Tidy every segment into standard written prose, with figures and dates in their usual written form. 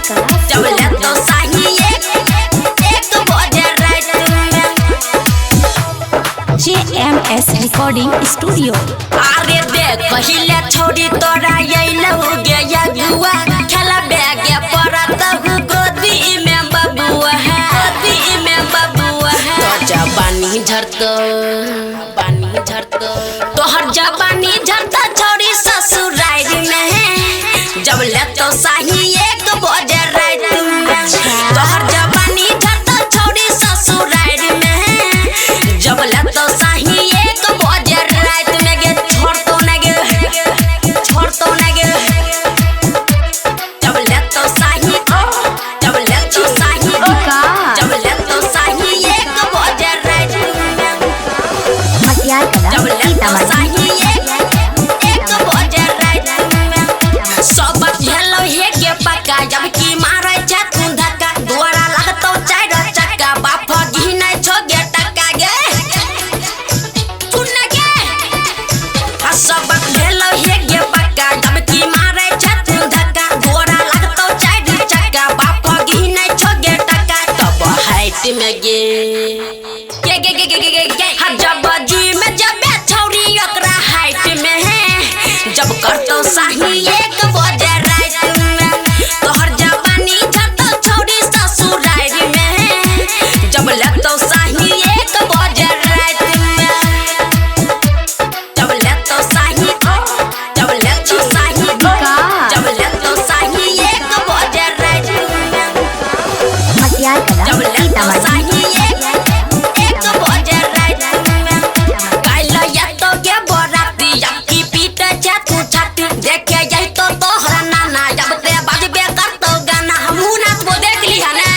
चले तो साही एक बजे रात में। JMS recording studio. अरे देख हिले छोड़ी तोरा यैलहु गे यगुआ खेला बेगे परत हु गोदी में बबुआ है, गोदी में बबुआ है। तो जवानी झरतो तोहर जवानी झरता छोड़ी ससुराल में जब ले तो साही एक बजे रात में। तोहर जवानी झरता छोड़ी ससुराल में जब ले तो साही एक बजे रात में। गे छोड़ तो न गे जब ले तो साही एक बजे रात में। मटियार कला जब ले तो सीतामढ़ी। साही एक बजे रात में। सब हेलो हे के पक्का जब की मारे जा तू धक्का दुआरा लगतो चार चक्का बाप घिनै छोगे टक्का गे सुन गे। सब हेलो हे के पक्का जब की मारे जा तू धक्का दुआरा लगतो चार चक्का बाप घिनै छोगे टक्का। तब हाइट में गे हर जब जी में जब छौरी ओकरा हाइट में है जब करतो साही एक बजे रात में। तोहर जवानी झरतो छौरी ससुराल में जब लेतो साही एक बजे रात में। जब लेतो साही एक बजे रात में। मटियार कला जब लेतो सीतामढ़ी। साही एक बजे रात में। काइला या तो गे बराती यकी पीट छातू छाती देखे जाई तो तोहरा नाना जब ते बजबे करतो गाना हमहू नाचबो देख लिहा ना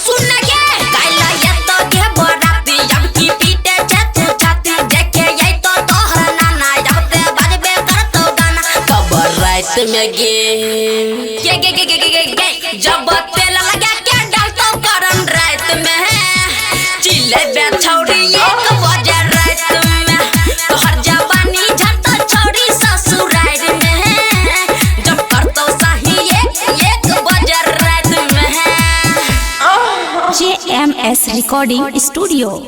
सुन गे। काइला या तो गे बराती यकी पीट छातू छाती देखे जाई तो तोहरा नाना जब ते बजबे करतो गाना। तब रात में गे जब तेल लगा के डालतो करन रात में चिल्ले बे छौरी एक बजे रात में। तोहर जवानी झरता छौरी ससुराल में जब करतो साही एक बजे रात में। JMS recording studio.